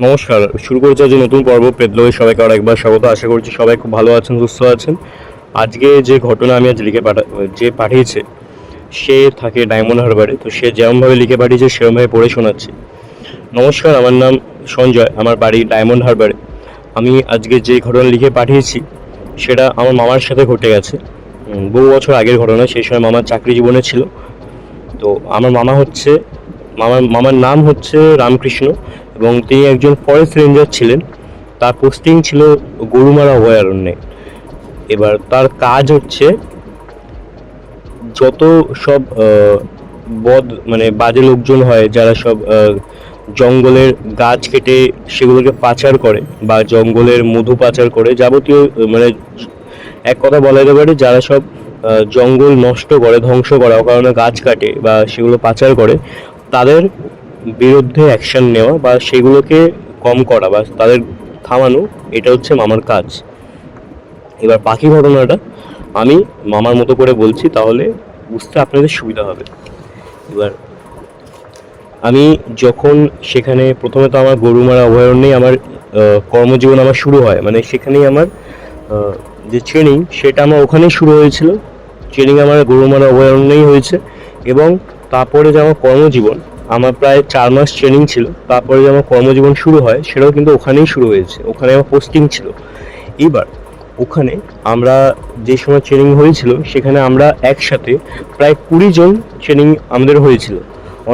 নমস্কার, শুরু করেছি আজ নতুন পর্ব পেদলোকে সবাইকে আরেকবার স্বাগত। আশা করছি সবাই খুব ভালো আছেন, সুস্থ আছেন। আজকে যে ঘটনা আমি আজ লিখে যে পাঠিয়েছে, সে থাকে ডায়মন্ড হারবারে। তো সে যেমনভাবে লিখে পাঠিয়েছে সেরকমভাবে পড়ে শোনাচ্ছি। নমস্কার, আমার নাম সঞ্জয়, আমার বাড়ি ডায়মন্ড হারবারে। আমি আজকে যে ঘটনা লিখে পাঠিয়েছি সেটা আমার মামার সাথে ঘটে গেছে। বহু বছর আগের ঘটনা, সেই সময় মামার চাকরি জীবনে ছিল। তো আমার মামার নাম হচ্ছে রামকৃষ্ণ, এবং তিনি একজন ফরেস্ট রেঞ্জার ছিলেন। তার পোস্টিং ছিল গরুমারা অভয়ারণ্যে। এবার তার কাজ হচ্ছে যত সব মানে বাজে লোকজন হয়, যারা সব জঙ্গলের গাছ কেটে সেগুলোকে পাচার করে বা জঙ্গলের মধু পাচার করে, যাবতীয় মানে এক কথা বলা যেতে পারে যারা সব জঙ্গল নষ্ট করে, ধ্বংস করা কারণে গাছ কাটে বা সেগুলো পাচার করে, তাদের বিরুদ্ধে অ্যাকশন নেওয়া বা সেগুলোকে কম করা বা তাদের থামানো, এটা হচ্ছে মামার কাজ। এবার বাকি ঘটনাটা আমি মামার মতো করে বলছি, তাহলে বুঝতে আপনাদের সুবিধা হবে। এবার আমি যখন সেখানে প্রথমে তো আমার গরুমারা অভয়ারণ্যেই আমার কর্মজীবন আমার শুরু হয়, মানে সেখানেই আমার যে ট্রেনিং সেটা আমার ওখানেই শুরু হয়েছিল। ট্রেনিং আমার গরুমারা অভয়ারণ্যেই হয়েছে, এবং তারপরে যে আমার কর্মজীবন, আমার প্রায় 4 মাস ট্রেনিং ছিল। তারপরে যে আমার কর্মজীবন শুরু হয় সেটাও কিন্তু ওখানেই শুরু হয়েছে, ওখানে আমার পোস্টিং ছিল। এবার ওখানে আমরা যে সময় ট্রেনিং হয়েছিল সেখানে আমরা একসাথে প্রায় 20 জন ট্রেনিং আমাদের হয়েছিল।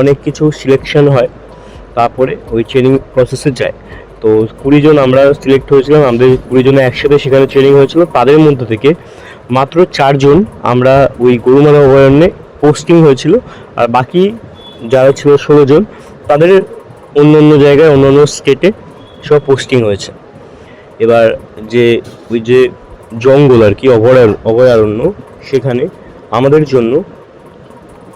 অনেক কিছু সিলেকশন হয়, তারপরে ওই ট্রেনিং প্রসেসে যায়। তো 20 জন আমরা সিলেক্ট হয়েছিলাম, আমাদের 20 জনে একসাথে সেখানে ট্রেনিং হয়েছিল। তাদের মধ্যে থেকে মাত্র 4 জন আমরা ওই গরুমারা অভয়ারণ্যে পোস্টিং হয়েছিল, আর বাকি যারা ছিল 16 জন তাদের অন্য অন্য জায়গায়, অন্য অন্য স্টেটে সব পোস্টিং হয়েছে। এবার যে ওই যে জঙ্গল আর কি, অভয়ারণ্য, সেখানে আমাদের জন্য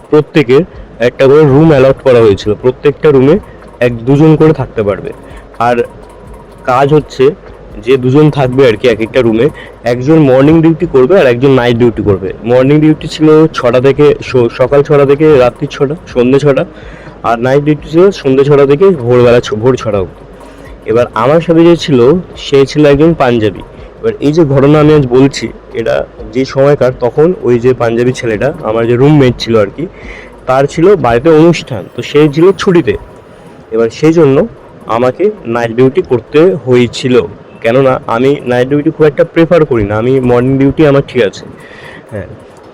প্রত্যেকের একটা করে রুম অ্যালট করা হয়েছিল। প্রত্যেকটা রুমে 1-2 জন করে থাকতে পারবে। আর কাজ হচ্ছে যে 2 জন থাকবে আর কি এক একটা রুমে, একজন মর্নিং ডিউটি করবে আর একজন নাইট ডিউটি করবে। মর্নিং ডিউটি ছিল 6টা থেকে সকাল 6টা থেকে রাত্রি 6টা, সন্ধ্যে 6টা। আর নাইট ডিউটি ছিল সন্ধ্যে 6টা থেকে ভোর 6টা অবধি। এবার আমার সাথে যে ছিল সে ছিল একজন পাঞ্জাবি। এবার এই যে ঘটনা আমি আজ বলছি, এটা যে সময়কার, তখন ওই যে পাঞ্জাবি ছেলেটা আমার যে রুমমেট ছিল আর কি, তার ছিল বাড়িতে অনুষ্ঠান, তো সে ছিল ছুটিতে। এবার সেই জন্য আমাকে নাইট ডিউটি করতে হয়েছিল, কেননা আমি নাইট ডিউটি খুব একটা প্রেফার করি না, আমি মর্নিং ডিউটি আমার ঠিক আছে। হ্যাঁ,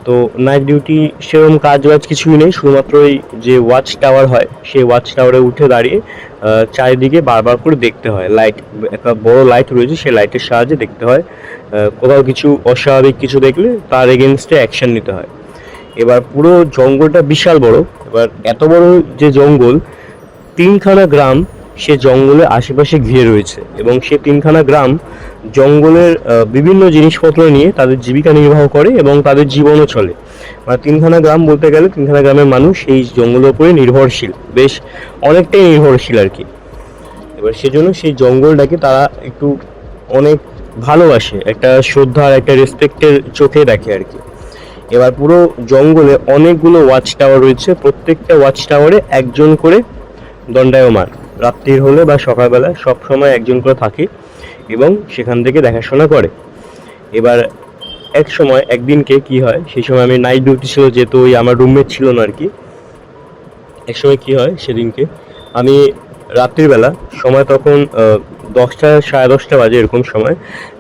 তো নাইট ডিউটি সেরকম কাজ বাজ কিছুই নেই, শুধুমাত্র ওই যে ওয়াচ টাওয়ার হয় সেই ওয়াচ টাওয়ারে উঠে দাঁড়িয়ে চারিদিকে বারবার করে দেখতে হয়। লাইট, একটা বড় লাইট রয়েছে, সেই লাইটের সাহায্যে দেখতে হয়। কোথাও কিছু অস্বাভাবিক কিছু দেখলে তার এগেনস্টে অ্যাকশন নিতে হয়। এবার পুরো জঙ্গলটা বিশাল বড়। এবার এত বড় যে জঙ্গল, 3খানা গ্রাম সে জঙ্গলের আশেপাশে ঘিরে রয়েছে, এবং সে 3খানা গ্রাম জঙ্গলের বিভিন্ন জিনিসপত্র নিয়ে তাদের জীবিকা নির্বাহ করে এবং তাদের জীবনও চলে। মানে 3খানা গ্রাম বলতে গেলে 3খানা গ্রামের মানুষ এই জঙ্গলের উপরে নির্ভরশীল, বেশ অনেকটাই নির্ভরশীল আর কি। এবার সেজন্য সেই জঙ্গলটাকে তারা একটু অনেক ভালোবাসে, একটা শ্রদ্ধা আর একটা রেসপেক্টের চোখে দেখে আর কি। এবার পুরো জঙ্গলে অনেকগুলো ওয়াচ টাওয়ার রয়েছে, প্রত্যেকটা ওয়াচ টাওয়ারে একজন করে দণ্ডায়মান, রাত্রির হলে বা সকালবেলা সব সময় একজন করে থাকে এবং সেখান থেকে দেখাশোনা করে। এবার একদিনকে কি হয়, সেই সময় আমি নাইট ডিউটি ছিল, যেহেতু ওই আমার রুমমেট ছিল না আর কি। এক সময় কি হয়, সেদিনকে আমি রাত্রিবেলা সময় তখন 10টা 10:30 বাজে এরকম সময়।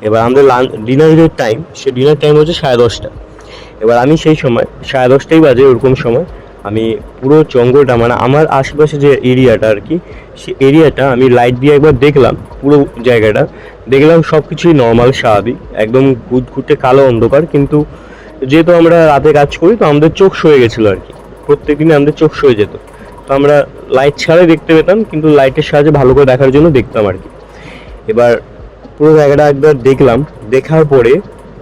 এবার আমাদের ডিনার যে টাইম, সে ডিনার টাইম হচ্ছে 10:30। এবার আমি সেই সময় 10:30টাই বাজে ওরকম সময় আমি পুরো জঙ্গলটা, মানে আমার আশেপাশে যে এরিয়াটা আর কি, সেই এরিয়াটা আমি লাইট দিয়ে একবার দেখলাম। পুরো জায়গাটা দেখলাম সব কিছুই নর্মাল, স্বাভাবিক, একদম ঘুটঘুটে কালো অন্ধকার। কিন্তু যেহেতু আমরা রাতে কাজ করি, তো আমাদের চোখ সয়ে গেছিলো আর কি, প্রত্যেকদিনই আমাদের চোখ সয়ে যেত। তো আমরা লাইট ছাড়াই দেখতে পেতাম, কিন্তু লাইটের সাহায্যে ভালো করে দেখার জন্য দেখতাম আর কি। এবার পুরো জায়গাটা একবার দেখলাম, দেখার পরে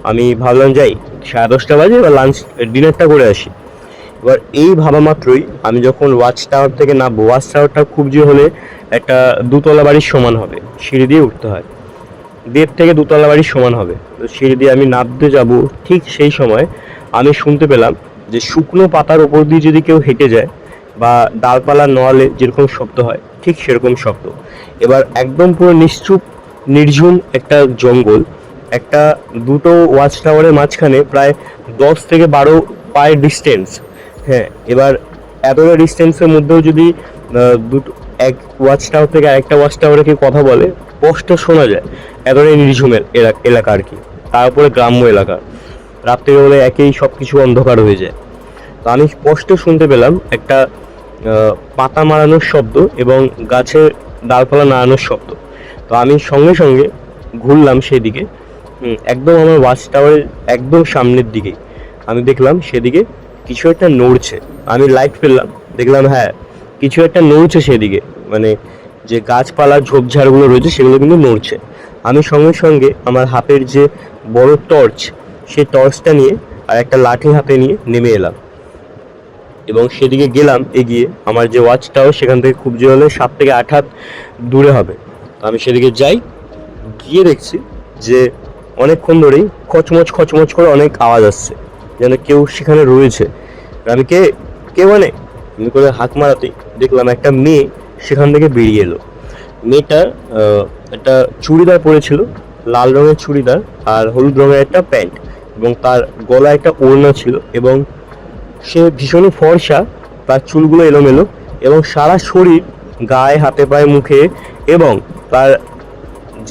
আমি ভাবলাম যাই, 10:30 বাজে, এবার ডিনারটা করে আসি। এবার এই ভাবা মাত্রই আমি যখন ওয়াচ টাওয়ার থেকে নামবো, ওয়াচ টাওয়ারটা খুব যে হলে একটা 2তলা বাড়ির সমান হবে, সিঁড়ি দিয়ে উঠতে হয়, 1.5 থেকে 2তলা বাড়ির সমান হবে। তো সিঁড়ি দিয়ে আমি নামতে যাব, ঠিক সেই সময় আমি শুনতে পেলাম যে শুকনো পাতার ওপর দিয়ে যদি কেউ হেঁটে যায়, বা ডালপালা নড়ালে যেরকম শব্দ হয় ঠিক সেরকম শব্দ। এবার একদম পুরো নিশ্চুপ নির্ঝুম একটা জঙ্গল, একটা দুটো ওয়াচ টাওয়ারের মাঝখানে প্রায় 10 থেকে 12 পায়ের ডিস্টেন্স। হ্যাঁ, এবার এতটা ডিস্টেন্সের মধ্যেও যদি দুটো এক ওয়াচ টাওয়ার থেকে আরেকটা ওয়াচ টাওয়ারে কেউ কথা বলে স্পষ্ট শোনা যায়। এতটাই নির্ঝুম এলাকা আর কি, তার উপরে গ্রাম্য এলাকা, রাত্রে হলে একেই সব কিছু অন্ধকার হয়ে যায়। তো আমি স্পষ্ট শুনতে পেলাম একটা পাতা মারানোর শব্দ এবং গাছের ডালপালা নাড়ানোর শব্দ। তো আমি সঙ্গে সঙ্গে ঘুরলাম সেদিকে। একদম আমার ওয়াচ টাওয়ারের একদম সামনের দিকে আমি দেখলাম সেদিকে কিছু একটা নড়ছে। আমি লাইট ফেললাম, দেখলাম হ্যাঁ কিছু একটা নড়ছে সেদিকে, মানে যে গাছপালা ঝোপঝাড়গুলো রয়েছে সেগুলো কিন্তু নড়ছে। আমি সঙ্গে সঙ্গে আমার হাতের যে বড় টর্চ, সেই টর্চটা নিয়ে আর একটা লাঠি হাতে নিয়ে নেমে এলাম এবং সেদিকে গেলাম এগিয়ে। আমার যে ওয়াচ টাওয়ার সেখান থেকে খুব জোর হলে 7 থেকে 8 হাত দূরে হবে। তো আমি সেদিকে যাই, গিয়ে দেখছি যে অনেকক্ষণ ধরেই খচমচ খচমচ করে অনেক আওয়াজ আসছে, যেন কেউ সেখানে রয়েছে। আমি কে কে মানে আমি করে হাত মারাতেই দেখলাম একটা মেয়ে সেখান থেকে বেরিয়ে এলো। মেয়েটা একটা চুড়িদার পরেছিল, লাল রঙের চুড়িদার আর হলুদ রঙের একটা প্যান্ট, এবং তার গলায় একটা ওড়না ছিল, এবং সে ভীষণই ফর্সা, তার চুলগুলো এলোমেলো এবং সারা শরীর, গায়ে হাতে পায়ে মুখে, এবং তার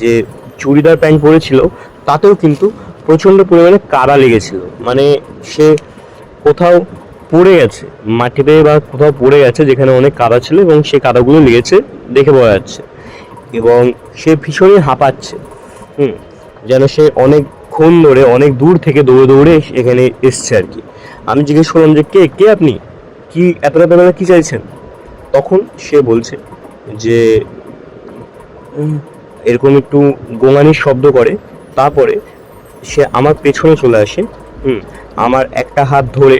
যে চুড়িদার প্যান্ট পরেছিল তাতেও কিন্তু প্রচণ্ড পরিমাণে কাদা লেগেছিল। মানে সে কোথাও পড়ে গেছে মাটিতে বা কোথাও পড়ে গেছে যেখানে অনেক কাদা ছিল, এবং সেই কাদাগুলো লেগেছে দেখে বোঝা যাচ্ছে। এবং সে ভীষণই হাঁপাচ্ছে, যেন সে অনেকক্ষণ ধরে অনেক দূর থেকে দৌড়ে দৌড়ে এখানে এসছে আর কি। আমি জিজ্ঞেস করলাম যে কে কে আপনি, কি এত রাতে বেলা কি চাইছেন? তখন সে বলছে যে এরকম একটু গোঙানির শব্দ করে, তারপরে সে আমার পেছনে চলে আসে। আমার একটা হাত ধরে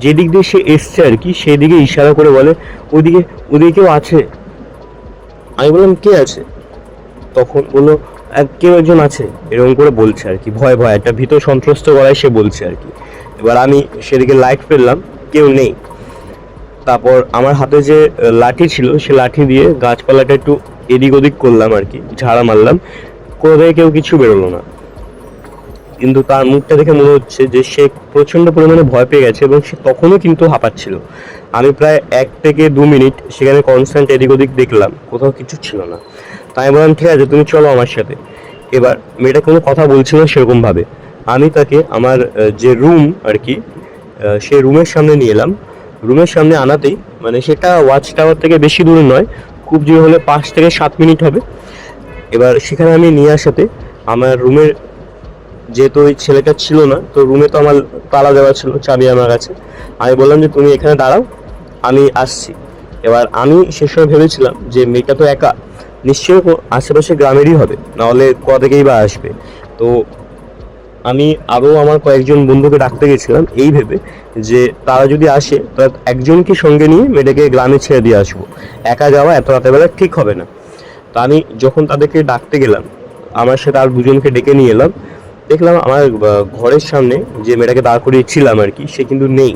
যেদিক দিয়ে সে এসছে আর কি সেদিকে ইশারা করে বলে, ওদিকে ওদিকে কেউ আছে। আমি বললাম কে আছে? তখন বললো কেউ একজন আছে, এরকম করে বলছে আর কি, ভয় ভয় একটা ভীত সন্ত্রস্ত গলায় সে বলছে আর কি। এবার আমি সেদিকে লাইট ফেললাম, কেউ নেই। তারপর আমার হাতে যে লাঠি ছিল সে লাঠি দিয়ে গাছপালাটা একটু এদিক ওদিক করলাম আর কি, ঝাড়া মারলাম, কোথা থেকে কেউ কিছু বেরোলো না। কিন্তু তার মুখটা দেখে মনে হচ্ছে যে সে প্রচণ্ড পরিমাণে ভয় পেয়ে গেছে, এবং সে তখনও কিন্তু হাঁপাচ্ছিল। আমি প্রায় 1 থেকে 2 মিনিট সেখানে কনস্ট্যান্ট এদিক ওদিক দেখলাম, কোথাও কিছু ছিল না। তাই বললাম ঠিক আছে তুমি চলো আমার সাথে। এবার মেয়েটা কোনো কথা বলছিল না সেরকমভাবে। আমি তাকে আমার যে রুম আর কি, সেই রুমের সামনে নিয়ে এলাম। রুমের সামনে আনাতেই, মানে সেটা ওয়াচ টাওয়ার থেকে বেশি দূরে নয়, খুব জোর হলে 5 থেকে 7 মিনিট হবে। এবার সেখানে আমি নিয়ে আসাতে আমার রুমের, যেহেতু ওই ছেলেটা ছিল না, তো রুমে তো আমার তালা দেওয়া ছিল, চাবি আমার কাছে। আমি বললাম যে তুমি এখানে দাঁড়াও, আমি আসছি। এবার আমি সে সময় ভেবেছিলাম যে মেয়েটা তো একা, নিশ্চয়ই আশেপাশে গ্রামেরই হবে, নাহলে কোথা থেকেই বা আসবে। তো আমি আরও আমার কয়েকজন বন্ধুকে ডাকতে গেছিলাম এই ভেবে যে তারা যদি আসে তাহলে একজনকে সঙ্গে নিয়ে মেয়েটাকে গ্রামে ছেড়ে দিয়ে আসবো, একা যাওয়া এত রাতের বেলা ঠিক হবে না। তো আমি যখন তাদেরকে ডাকতে গেলাম, আমার সাথে আর দুজনকে ডেকে নিয়ে এলাম, দেখলাম আমার ঘরের সামনে যে মেয়েটাকে দাঁড় করিয়েছিলাম আর কি সে কিন্তু নেই।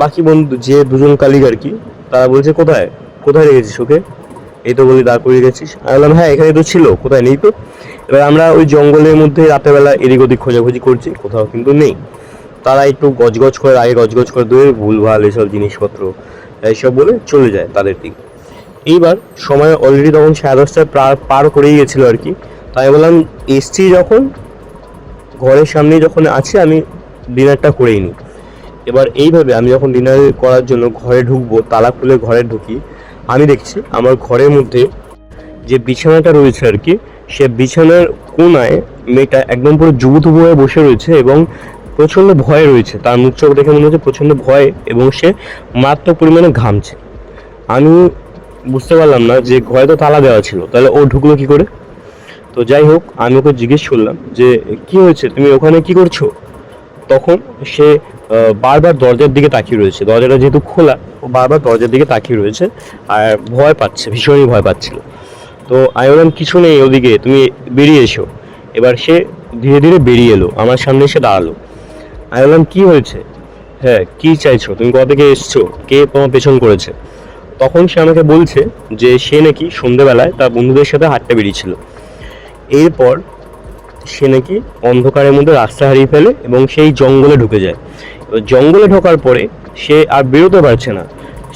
বাকি বন্ধু যে দুজন কালিগ আর কি, তারা বলছে কোথায় কোথায় রেখেছিস ওকে? এই তো বলি দাঁড় করিয়ে গেছিস। আমি বললাম হ্যাঁ এখানে তো ছিল, কোথায় নেই তো। এবার আমরা ওই জঙ্গলের মধ্যে রাতেরবেলা এদিক ওদিক খোঁজাখুঁজি করছি, কোথাও কিন্তু নেই। তারা একটু গজগজ করে, আগে গজগজ করে দূরে ভুলভাল এসব জিনিসপত্র এইসব বলে চলে যায় তাদের দিকে। এইবার সময় অলরেডি তখন 10:30 পার করেই গেছিলো আর কি। তাই বললাম এসছি যখন, ঘরের সামনে যখন আছে আমি ডিনারটা করেই নিই। এবার এইভাবে আমি যখন ডিনার করার জন্য ঘরে ঢুকবো, তালা খুলে ঘরে ঢুকি, আমি দেখছি আমার ঘরের মধ্যে যে বিছানাটা রয়েছে আর কি, সে বিছানার কোনায় মেয়েটা একদম পুরো জুবুথুবু হয়ে বসে রয়েছে এবং প্রচণ্ড ভয়ে রয়েছে। তার মুখ চোখ দেখে মনে হচ্ছে প্রচণ্ড ভয়ে, এবং সে মারাত্মক পরিমাণে ঘামছে। আমি বুঝতে পারলাম না যে ঘরে তো তালা দেওয়া ছিল, তাহলে ও ঢুকলো কি করে। তো যাই হোক, আমি ওকে জিজ্ঞেস করলাম যে কি হয়েছে, তুমি ওখানে কি করছো? তখন সে বারবার দরজার দিকে তাকিয়ে রয়েছে, দরজাটা যেহেতু খোলা, ও বারবার দরজার দিকে তাকিয়ে রয়েছে আর ভয় পাচ্ছে, ভীষণই ভয় পাচ্ছিল। তো আমি বললাম কিছু নেই ওদিকে, তুমি বেরিয়ে এসো। এবার সে ধীরে ধীরে বেরিয়ে এলো, আমার সামনে এসে দাঁড়ালো। আমি বললাম কি হয়েছে? হ্যাঁ, কি চাইছো, তুমি কোথা থেকে এসছো, কে তোমার পেছন করেছে? তখন সে আমাকে বলছে যে সে নাকি সন্ধ্যেবেলায় তার বন্ধুদের সাথে হাঁটতে বেরিয়েছিল। এরপর সে নাকি অন্ধকারের মধ্যে রাস্তা হারিয়ে ফেলে এবং সেই জঙ্গলে ঢুকে যায়। এবার জঙ্গলে ঢোকার পরে সে আর বেরোতে পারছে না।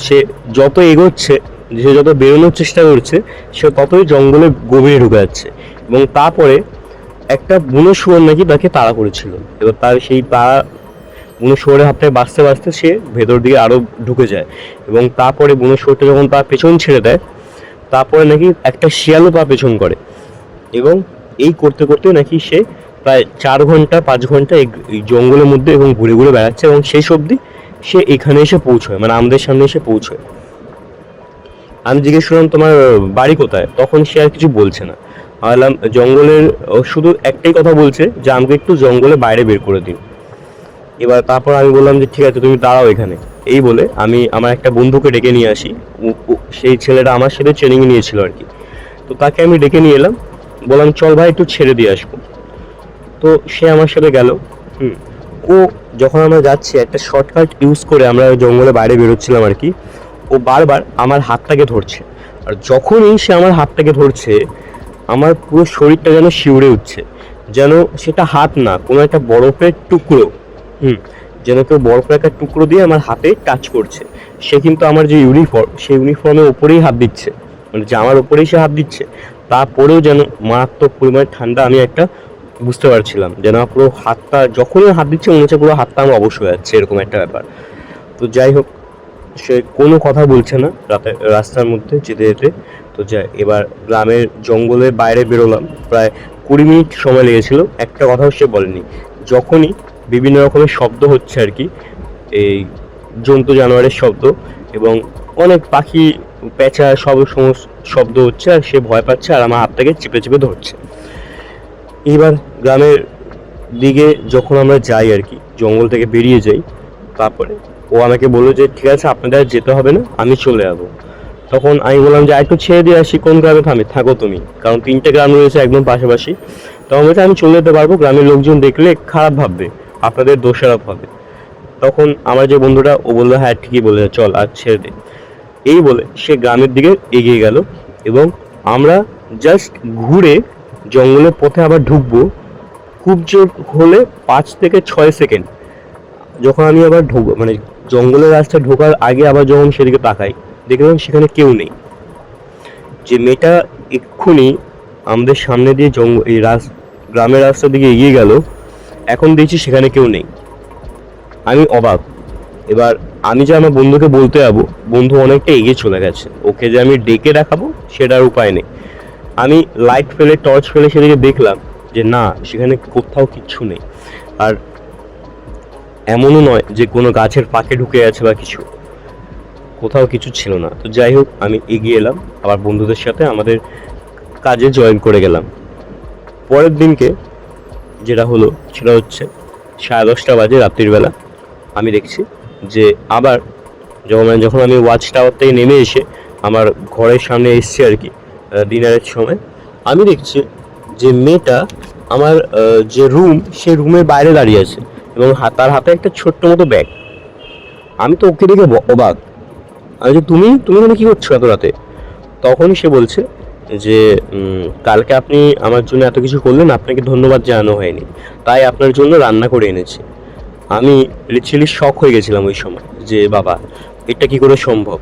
সে যত এগোচ্ছে, সে যত বেরোনোর চেষ্টা করছে, সে ততই জঙ্গলে গভীরে ঢুকে যাচ্ছে। এবং তারপরে একটা বুনো শুয়োর নাকি তাকে তাড়া করেছিল। এবার তার সেই তাড়া, বুনো শুয়োরের হাত থেকে বাঁচতে বাঁচতে সে ভেতর দিকে আরো ঢুকে যায়। এবং তারপরে বুনো শুয়োরটা যখন তার পেছন ছেড়ে দেয়, তারপরে নাকি একটা শিয়ালও তার পেছন করে। এবং এই করতে করতে নাকি সে প্রায় 4 ঘন্টা 5 ঘন্টা এই জঙ্গলের মধ্যে এবং ঘুরে ঘুরে বেড়াচ্ছে, এবং শেষ অবধি সে এখানে এসে পৌঁছয়, মানে আমাদের সামনে এসে পৌঁছয়। আমি জিজ্ঞেস করলাম তোমার বাড়ি কোথায়, তখন সে আর কিছু বলছে না। বললাম জঙ্গলের, ও শুধু একটাই কথা বলছে যে আমাকে একটু জঙ্গলে বাইরে বের করে দিন। এবার তারপর আমি বললাম যে ঠিক আছে, তুমি দাঁড়াও এখানে। এই বলে আমি আমার একটা বন্ধুকে ডেকে নিয়ে আসি। সেই ছেলেটা আমার সাথে ট্রেনিং নিয়েছিল আর কি। তো তাকে আমি ডেকে নিয়ে এলাম, বললাম চল ভাই একটু ছেড়ে দিয়ে আসবো। তো সে আমার সাথে গেল। হুম। ও, যখন আমরা যাচ্ছি একটা শর্টকাট ইউজ করে আমরা জঙ্গলে বাইরে বেরোচ্ছিলাম আর কি, ও বারবার আমার হাতটাকে ধরছে। আর যখনই সে আমার হাতটাকে ধরছে, আমার পুরো শরীরটা যেন শিউরে উঠছে, যেন সেটা হাত না, কোনো একটা বরফের টুকরো। হুম। যেন কেউ বরফের একটা টুকরো দিয়ে আমার হাতে টাচ করছে। সে কিন্তু আমার যে ইউনিফর্ম, সেই ইউনিফর্মের ওপরেই হাত দিচ্ছে, মানে জামার ওপরেই সে হাত দিচ্ছে। তারপরেও যেন মারাত্মক পরিমাণে ঠান্ডা আমি একটা বুঝতে পারছিলাম, যেন আমার পুরো হাতটা, যখনই হাত দিচ্ছে মনে হচ্ছে পুরো হাতটা আমার অবশ হয়ে যাচ্ছে, এরকম একটা ব্যাপার। তো যাই হোক, সে কোনো কথা বলছে না রাস্তার মধ্যে যেতে যেতে। তো যাই, এবার গ্রামের জঙ্গলের বাইরে বেরোলাম। প্রায় 20 মিনিট সময় লেগেছিল, একটা কথাও সে বলেনি। যখনই বিভিন্ন রকমের শব্দ হচ্ছে আর কি, এই জন্তু জানোয়ারের শব্দ এবং অনেক পাখি, পেঁচা, সব সমস্ত শব্দ হচ্ছে, আর সে ভয় পাচ্ছে আর আমার হাতটাকে চেপে চেপে ধরছে। এবার গ্রামের দিকে যখন আমরা যাই আর কি, জঙ্গল থেকে বেরিয়ে যাই, তারপরে ও আমাকে বললো যে ঠিক আছে, আপনাদের আর যেতে হবে না, আমি চলে যাবো। তখন আমি বললাম যে একটু ছেড়ে দিয়ে আসি, কোন গ্রামে থাকো তুমি, কারণ 3টে গ্রাম রয়েছে একদম পাশাপাশি। তখন বলছে আমি চলে যেতে পারবো, গ্রামের লোকজন দেখলে খারাপ ভাববে, আপনাদের দোষারোপ হবে। তখন আমার যে বন্ধুটা, ও বললো হ্যাঁ ঠিকই বলেছে, চল আর ছেড়ে দে। এই বলে সে গ্রামের দিকে এগিয়ে গেল। এবং আমরা জাস্ট ঘুরে জঙ্গলের পথে আবার ঢুকবো, খুব জোর হলে 5 থেকে 6 সেকেন্ড। যখন আমি আবার মানে জঙ্গলের রাস্তায় ঢোকার আগে আবার যখন সেদিকে তাকাই, দেখলাম সেখানে কেউ নেই। যে মেয়েটা এক্ষুনি আমাদের সামনে দিয়ে এই গ্রামের রাস্তার দিকে এগিয়ে গেল, এখন দেখছি সেখানে কেউ নেই। আমি অবাক। এবার আমি যে আমার বন্ধুকে বলতে যাবো, বন্ধু অনেকটা এগিয়ে চলে গেছে, ওকে যে আমি ডেকে দেখাবো সেটার উপায় নেই। আমি লাইট ফেলে, টর্চ ফেলে সেদিকে দেখলাম যে না, সেখানে কোথাও কিচ্ছু নেই। আর এমনও নয় যে কোনো গাছের ফাঁকে ঢুকে আছে বা কিছু, কোথাও কিছু ছিল না। তো যাই হোক, আমি এগিয়ে এলাম, আবার বন্ধুদের সাথে আমাদের কাজে জয়েন করে গেলাম। পরের দিনকে যেটা হলো সেটা হচ্ছে 10:30 বাজে রাত্রির বেলা। আমি দেখছি যে আবার যখন আমি ওয়াচ টাওয়ার থেকে নেমে এসে আমার ঘরের সামনে এসছি আর কি, ডিনারের সময়, আমি দেখছি যে মেয়েটা আমার যে রুম, সে রুমের বাইরে দাঁড়িয়ে আছে এবং তার হাতে একটা ছোট্ট মতো ব্যাগ। আমি তো ওকে দেখে অবাক। আমি যে তুমি তুমি এখানে কি করছো এত রাতে? তখনই সে বলছে যে কালকে আপনি আমার জন্য এত কিছু করলেন, আপনাকে ধন্যবাদ জানানো হয়নি, তাই আপনার জন্য রান্না করে এনেছি। আমি লিটারালি শক হয়ে গেছিলাম ওই সময় যে বাবা, এটা কি করে সম্ভব।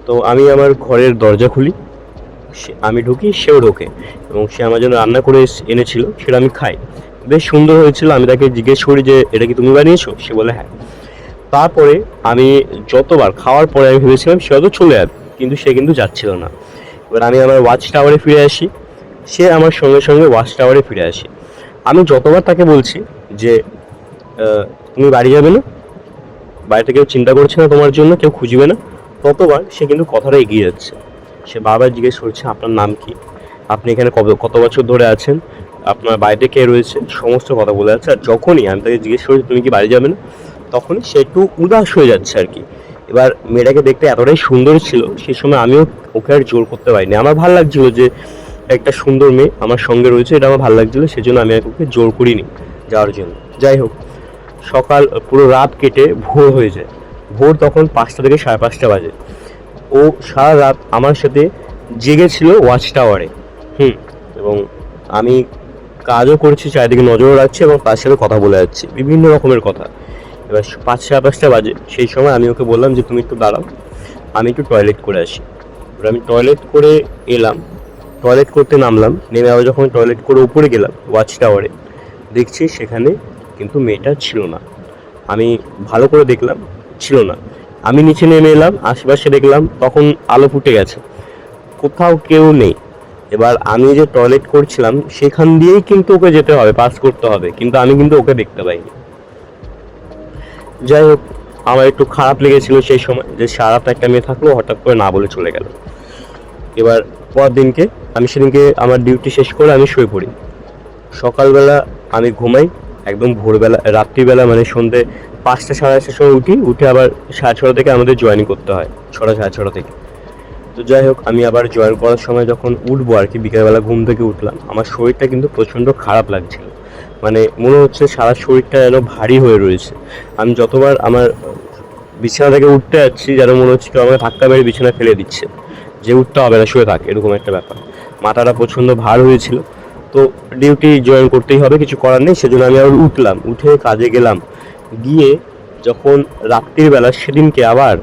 তো আমি আমার ঘরের দরজা খুলি, আমি ঢুকি, সেও ঢোকে, এবং সে আমার জন্য রান্না করে এনেছিল, সেটা আমি খাই। বেশ সুন্দর হয়েছিল। আমি তাকে জিজ্ঞেস করি যে এটা কি তুমি বানিয়েছো? সে বলে হ্যাঁ। তারপরে আমি যতবার খাওয়ার পরে আমি ভেবেছিলাম সে হয়তো চলে যাবে, কিন্তু সে কিন্তু যাচ্ছিল না। এবার আমি আমার ওয়াচ টাওয়ারে ফিরে আসি, সে আমার সঙ্গে সঙ্গে ওয়াচ টাওয়ারে ফিরে আসি। আমি যতবার তাকে বলছি যে তুমি বাড়ি যাবে না, বাড়িতে কেউ চিন্তা করছে না তোমার জন্য, কেউ খুঁজবে না, ততবার সে কিন্তু কথাটা এগিয়ে যাচ্ছে। সে বারবার জিজ্ঞেস করছে আপনার নাম কি, আপনি এখানে কত বছর ধরে আছেন, আপনার বাড়িতে কে রয়েছে, সমস্ত কথা বলে যাচ্ছে। আর যখনই আমি তাকে জিজ্ঞেস করছি তুমি কি বাড়ি যাবে না, তখনই সে একটু উদাস হয়ে যাচ্ছে আর কি। এবার মেয়েটাকে দেখতে এতটাই সুন্দর ছিল, সেই সময় আমিও ওকে আর জোর করতে পারিনি। আমার ভালো লাগছিল যে একটা সুন্দর মেয়ে আমার সঙ্গে রয়েছে, এটা আমার ভালো লাগছিল, সেজন্য আমি ওকে জোর করিনি যাওয়ার জন্য। যাই হোক, সকাল পুরো রাত কেটে ভোর হয়ে যায়। ভোর তখন 5টা থেকে 5:30 বাজে। ও সারা রাত আমার সাথে জেগেছিল ওয়াচ টাওয়ারে। এবং আমি কাজও করছি, চারিদিকে নজরও রাখছি এবং তার সাথে কথা বলে যাচ্ছি বিভিন্ন রকমের কথা। এবার 5:30 বাজে, সেই সময় আমি ওকে বললাম যে তুমি একটু দাঁড়াও, আমি একটু টয়লেট করে আসি। এবার আমি টয়লেট করে এলাম, টয়লেট করতে নামলাম, নেমে আবার যখন টয়লেট করে উপরে গেলাম ওয়াচ টাওয়ারে, দেখছি সেখানে কিন্তু মেয়েটা ছিল না। আমি ভালো করে দেখলাম, ছিল না। আমি নিচে নেমে এলাম, আশেপাশে দেখলাম, তখন আলো ফুটে গেছে, কোথাও কেউ নেই। এবার আমি যে টয়লেট করছিলাম সেখান দিয়েই কিন্তু ওকে যেতে হবে, পাস করতে হবে, কিন্তু আমি কিন্তু ওকে দেখতে পাইনি। যাই হোক, আমার একটু খারাপ লেগেছিল সেই সময় যে সারা রাত একটা মেয়ে থাকলো, হঠাৎ করে না বলে চলে গেল। এবার পর দিনকে আমি সেদিনকে আমার ডিউটি শেষ করে আমি শুয়ে পড়ি। সকালবেলা আমি ঘুমাই, একদম ভোরবেলা রাত্রিবেলা মানে সন্ধ্যে 5টা 5:30টার সময় উঠি, উঠে আবার 6:30 থেকে আমাদের জয়েনিং করতে হয়, 6টা 6:30 থেকে। তো যাই হোক, আমি আবার জয়েন করার সময় যখন উঠবো আর কি, বিকেলবেলা ঘুম থেকে উঠলাম, আমার শরীরটা কিন্তু প্রচণ্ড খারাপ লাগছিল। মানে মনে হচ্ছে সারা শরীরটা যেন ভারী হয়ে রয়েছে। আমি যতবার আমার বিছানা থেকে উঠতে যাচ্ছি যেন মনে হচ্ছে কেউ আমাকে ধাক্কা মেরে বিছানা ফেলে দিচ্ছে, যে উঠতে হবে না, শুয়ে থাকে, এরকম একটা ব্যাপার। মাথাটা প্রচণ্ড ভার হয়েছিল। তো ডিউটি জয়েন করতেই হবে, কিছু করার নেই, সেজন্য আমি আবার উঠলাম, উঠে কাজে গেলাম। গিয়ে যখন রাত্রির বেলা সেদিনকে আবার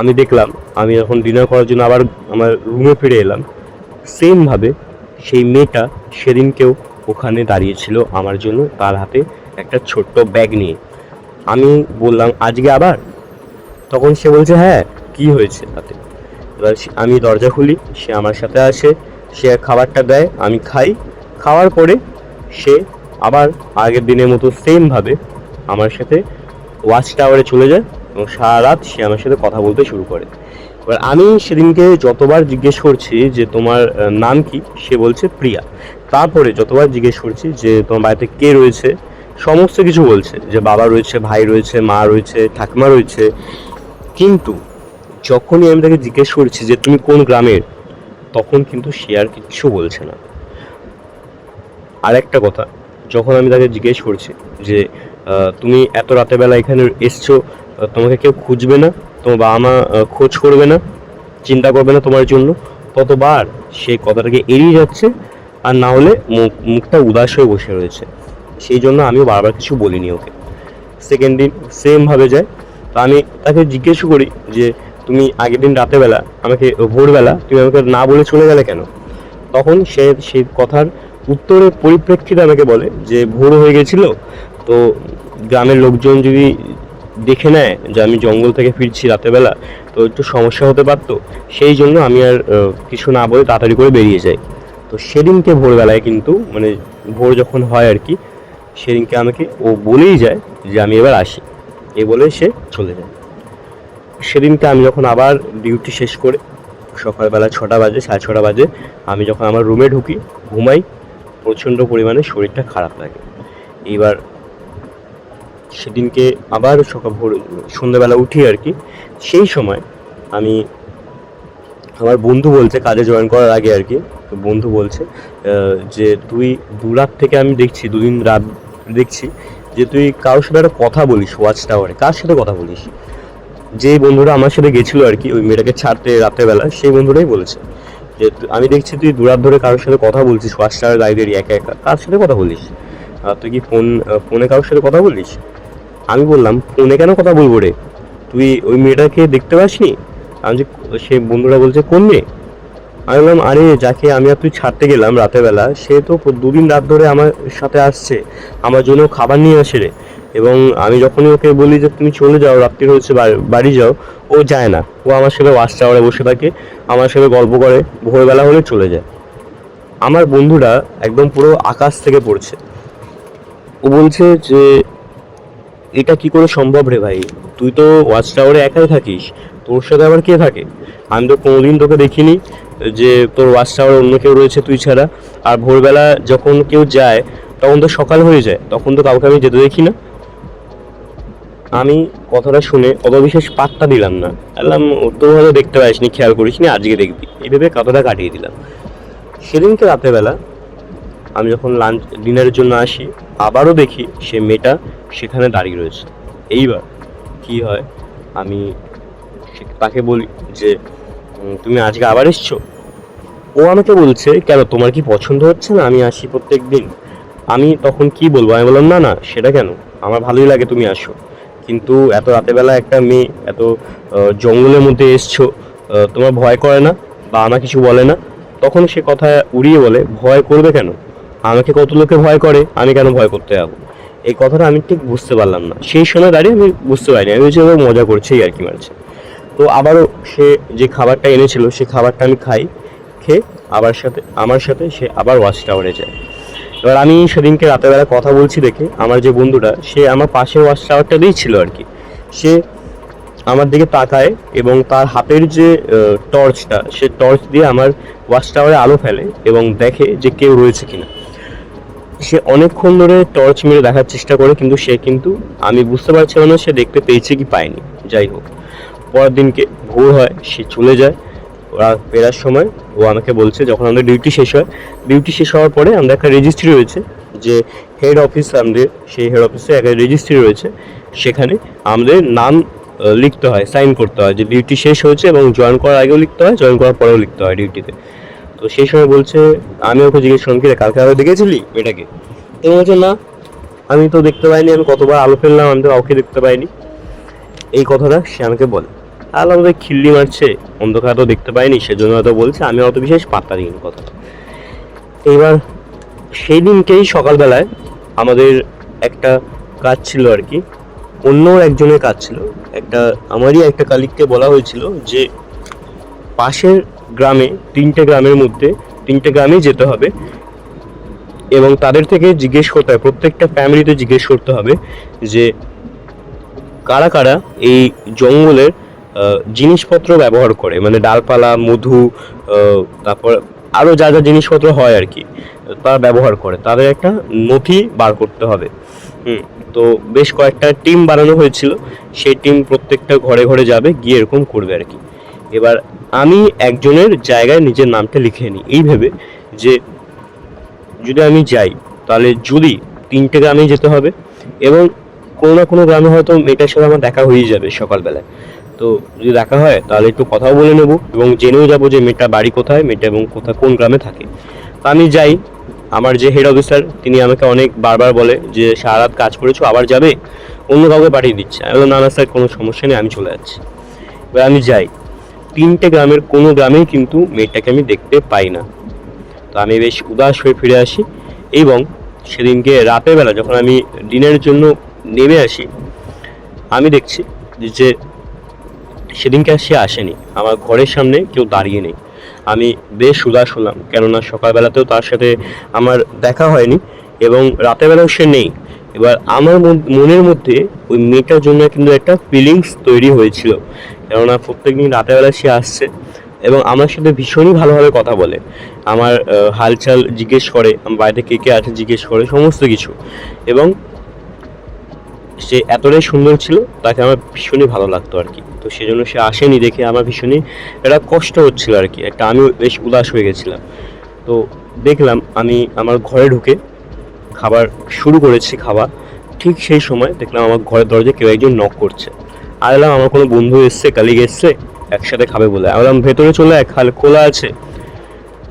আমি দেখলাম, আমি যখন ডিনার করার জন্য আবার আমার রুমে ফিরে এলাম, সেমভাবে সেই মেয়েটা সেদিনকেও ওখানে দাঁড়িয়েছিল আমার জন্য, তার হাতে একটা ছোট্ট ব্যাগ নিয়ে। আমি বললাম আজকে আবার? তখন সে বলছে হ্যাঁ, কি হয়েছে তাতে। এবার আমি দরজা খুলি, সে আমার সাথে আসে, সে খাবারটা দেয়, আমি খাই। খাওয়ার পরে সে আবার আগের দিনের মতো সেমভাবে আমার সাথে ওয়াচ টাওয়ারে চলে যায় এবং সারা রাত সে আমার সাথে কথা বলতে শুরু করে। এবার আমি সেদিনকে যতবার জিজ্ঞেস করছি যে তোমার নাম কি, সে বলছে প্রিয়া। তারপরে যতবার জিজ্ঞেস করছি যে তোমার বাড়িতে কে রয়েছে, সমস্ত কিছু বলছে, যে বাবা রয়েছে, ভাই রয়েছে, মা রয়েছে, ঠাকুমা রয়েছে। কিন্তু যখনই আমি তাকে জিজ্ঞেস করছি যে তুমি কোন গ্রামের, তখন কিন্তু সে আর কিচ্ছু বলছে না। আর একটা কথা, যখন আমি তাকে জিজ্ঞেস করছি যে তুমি এত রাতের বেলা এখানে এসছো, তোমাকে কেউ খুঁজবে না, তোমার বাবা মা খোঁজ করবে না, চিন্তা করবে না তোমার জন্য, ততবার সে কথাটাকে এড়িয়ে যাচ্ছে, আর না হলে মুখটা উদাস হয়ে বসে রয়েছে। সেই জন্য আমিও বারবার কিছু বলিনি ওকে। সেকেন্ড দিন সেমভাবে যায়। তো আমি তাকে জিজ্ঞেস করি যে তুমি আগের দিন রাতেরবেলা আমাকে, ভোরবেলা তুমি আমাকে না বলে চলে গেলে কেন? তখন সে সেই কথার উত্তরের পরিপ্রেক্ষিতে আমাকে বলে যে ভোর হয়ে গেছিল, তো গ্রামের লোকজন যদি দেখে নেয় যে আমি জঙ্গল থেকে ফিরছি রাতেরবেলা, তো একটু সমস্যা হতে পারতো, সেই জন্য আমি আর কিছু না বলে তাড়াতাড়ি করে বেরিয়ে যাই। তো সেদিনকে ভোরবেলায় কিন্তু মানে ভোর যখন হয় আর কি, সেদিনকে আমাকে ও বলেই যায় যে আমি এবার আসি, এ বলে সে চলে যায়। সেদিনকে আমি যখন আবার ডিউটি শেষ করে সকালবেলা 6টা বাজে, 6:30 বাজে, আমি যখন আমার রুমে ঢুকি, ঘুমাই, প্রচণ্ড পরিমাণে শরীরটা খারাপ লাগে। এইবার সেদিনকে আবার সন্ধ্যেবেলা উঠি আর কি, সেই সময় আমি, আমার বন্ধু বলছে কাজে জয়েন করার আগে আর কি, তো বন্ধু বলছে যে তুই 2 রাত থেকে আমি দেখছি, 2 দিন রাত দেখছি যে তুই কারোর সাথে একটা কথা বলিস ওয়াচ টাওয়ারে। কার সাথে কথা বলিস? যে বন্ধুরা আমার সাথে গেছিলো আর কি ওই মেয়েটাকে ছাড়তে রাতেরবেলা, সেই বন্ধুরাই বলেছে যে আমি দেখছি তুই 2 রাত ধরে কারোর সাথে কথা বলছিস ওয়াচ টাওয়ারে দাঁড়িয়ে দাঁড়িয়ে একা একা। কার সাথে কথা বলিস? তুই কি ফোনে কারোর সাথে কথা বলিস? আমি বললাম ফোনে কেন কথা বলবো রে, তুই ওই মেয়েটাকে দেখতে পাসনি? আমি যে, সে বন্ধুরা বলছে কোন মেয়ে? আমি বললাম আরে যাকে আমি আর তুই ছাড়তে গেলাম রাতেরবেলা, সে তো 2 দিন রাত ধরে আমার সাথে আসছে, আমার জন্য খাবার নিয়ে আসে রে। এবং আমি যখনই ওকে বলি যে তুমি চলে যাও, রাত্রি হচ্ছে, বাড়ি যাও, ও যায় না, ও আমার সাথে ওয়াচ টাওয়ারে বসে থাকে, আমার সাথে গল্প করে, ভোরবেলা হলে চলে যায়। আমার বন্ধুরা একদম পুরো আকাশ থেকে পড়ছে। ও বলছে যে এটা কি করে সম্ভব রে ভাই, তুই তো ওয়াচ টাওয়ারে একাই থাকিস, তোর সাথে আবার কে থাকে? আমি তো কোনোদিন তোকে দেখিনি যে তোর ওয়াচ টাওয়ারে অন্য কেউ রয়েছে তুই ছাড়া। আর ভোরবেলা যখন কেউ যায় তখন তো সকাল হয়ে যায়, তখন তো কাউকে আমি যেতে দেখি না। আমি কথাটা শুনে অত বিশেষ পাত্তা দিলাম না, বললাম তো হয়তো দেখতে পাইসনি, খেয়াল করিসনি, আজকে দেখবি, এইভাবে কথাটা কাটিয়ে দিলাম। সেদিনকে রাতেরবেলা আমি যখন ডিনারের জন্য আসি, আবারও দেখি সে মেয়েটা সেখানে দাঁড়িয়ে রয়েছে। এইবার কি হয়, আমি তাকে বলি যে তুমি আজকে আবার এসছো? ও আমাকে বলছে, কেন তোমার কি পছন্দ হচ্ছে না আমি আসি প্রত্যেক দিন? আমি তখন কি বলবো, আমি বললাম না না সেটা কেন, আমার ভালোই লাগে তুমি আসো, কিন্তু এত রাতের বেলা একটা মেয়ে এত জঙ্গলের মধ্যে এসছো, তোমার ভয় করে না বা আমার কিছু বলে না? তখন সে কথা উড়িয়ে বলে, ভয় করবে কেন, আমাকে কত লোকে ভয় করে, আমি কেন ভয় করতে যাবো? এই কথাটা আমি ঠিক বুঝতে পারলাম না, সেই সময় দাঁড়িয়ে আমি বুঝতে পারিনি, আমি হচ্ছে মজা করছে আর কি মারছে। তো আবারও সে যে খাবারটা এনেছিল সে খাবারটা আমি খাই, খেয়ে আমার সাথে সে আবার ওয়াচ টাওয়ারে যায়। এবার আমি সেদিনকে রাতের বেলা কথা বলছি দেখে আমার যে বন্ধুটা সে আমার পাশের ওয়াচ টাওয়ারটা দিয়েছিল আর কি, সে আমার দিকে তাকায় এবং তার হাতের যে টর্চটা সে টর্চ দিয়ে আমার ওয়াচ টাওয়ারে আলো ফেলে এবং দেখে যে কেউ রয়েছে কিনা। সে অনেকক্ষণ ধরে টর্চ মেরে দেখার চেষ্টা করে, কিন্তু আমি বুঝতে পারছিলাম না সে দেখতে পেয়েছে কি পায়নি। যাই হোক, পরের দিনকে ভোর হয়, সে চলে যায়। ওরা ফেরার সময় ও আমাকে বলছে, যখন আমাদের ডিউটি শেষ হয়, ডিউটি শেষ হওয়ার পরে আমরা একটা রেজিস্ট্রি রয়েছে, যে হেড অফিস আমাদের, সেই হেড অফিসে একটা রেজিস্ট্রি রয়েছে, সেখানে আমাদের নাম লিখতে হয়, সাইন করতে হয় যে ডিউটি শেষ হয়েছে, এবং জয়েন করার আগেও লিখতে হয়, জয়েন করার পরেও লিখতে হয় ডিউটিতে। তো সেই সময় বলছে, আমি ওকে জিজ্ঞেস করলাম, কি রে কালকে আরো দেখেছিলি মেয়েটাকে? তো বলছে না, আমি তো দেখতে পাইনি, আমি কতবার আলো ফেললাম, আমি তো কাউকে দেখতে পাইনি। এই কথাটা সে আমাকে বলে। তাহলে আমাদের খিল্লি মারছে, অন্ধকার তো দেখতে পাইনি সেজন্য হয়তো বলছে, আমি অত বিশেষ পাত্তা দিইনি কথাটা। এবার সেই দিনকেই সকালবেলায় আমাদের একটা কাজ ছিল আর কি, অন্য একজনের কাজ ছিল, আমারই একটা কালিগকে বলা হয়েছিল যে পাশের গ্রামে, তিনটে গ্রামেই যেতে হবে এবং তাদের থেকে জিজ্ঞেস করতে হবে, প্রত্যেকটা ফ্যামিলিতে জিজ্ঞেস করতে হবে যে কারা কারা এই জঙ্গলের জিনিসপত্র ব্যবহার করে, মানে ডালপালা, মধু, তারপর আরও যা যা জিনিসপত্র হয় আর কি, তারা ব্যবহার করে, তাদের একটা নথি বার করতে হবে। তো বেশ কয়েকটা টিম বানানো হয়েছিল, সেই টিম প্রত্যেকটা ঘরে ঘরে যাবে, গিয়ে এরকম করবে আর কি। এবার আমি একজনের জায়গায় নিজের নামটা লিখে নিই, এই ভেবে যে যদি আমি যাই তাহলে যদি তিনটে গ্রামে যেতে হবে, এবং কোনো না কোনো গ্রামে হয়তো মেয়েটার সাথে আমার দেখা হয়ে যাবে সকালবেলায়। তো যদি দেখা হয় তাহলে একটু কথাও বলে নেব এবং জেনেও যাবো যে মেয়েটা বাড়ি কোথায়, মেয়েটা এবং কোন গ্রামে থাকে। তা আমি যাই, আমার যে হেড অফিসার তিনি আমাকে অনেক বারবার বলে যে সারা রাত কাজ করেছো, আবার যাবে, অন্য কাউকে পাঠিয়ে দিচ্ছে। আমি বললাম, না না স্যার, কোনো সমস্যা নেই, আমি চলে যাচ্ছি। এবার আমি যাই, তিনটে গ্রামের কোনো গ্রামেই কিন্তু মেয়েটাকে আমি দেখতে পাই না। তো আমি বেশ উদাস হয়ে ফিরে আসি, এবং সেদিনকে রাতের বেলা যখন আমি ডিনারের জন্য নেমে আসি, আমি দেখছি যে সেদিনকে আর সে আসেনি, আমার ঘরের সামনে কেউ দাঁড়িয়ে নেই। আমি বেশ উদাস হলাম, কেননা সকালবেলাতেও তার সাথে আমার দেখা হয়নি এবং রাতের বেলাও সে নেই। এবার আমার মনের মধ্যে ওই মেয়েটার জন্য কিন্তু একটা ফিলিংস তৈরি হয়েছিল, কেননা প্রত্যেকদিন রাতের বেলা সে আসছে এবং আমার সাথে ভীষণই ভালোভাবে কথা বলে, আমার হালচাল জিজ্ঞেস করে, আমার বাড়িতে কে কে আছে জিজ্ঞেস করে, সমস্ত কিছু। এবং সে এতটাই সুন্দর ছিল, তাকে আমার ভীষণই ভালো লাগতো আর কি। তো সেজন্য সে আসেনি দেখে আমার ভীষণই একটা কষ্ট হচ্ছিল আর কি, আমিও বেশ উদাস হয়ে গেছিলাম। তো দেখলাম আমি আমার ঘরে ঢুকে খাবার শুরু করেছি খাওয়া, ঠিক সেই সময় দেখলাম আমার ঘরের দরজায় কেউ একজন নক করছে। আর এলাম আমার কোনো বন্ধু এসছে, কালিগ এসছে, একসাথে খাবে বলে। আমি বললাম ভেতরে চলে এক, খাল খোলা আছে।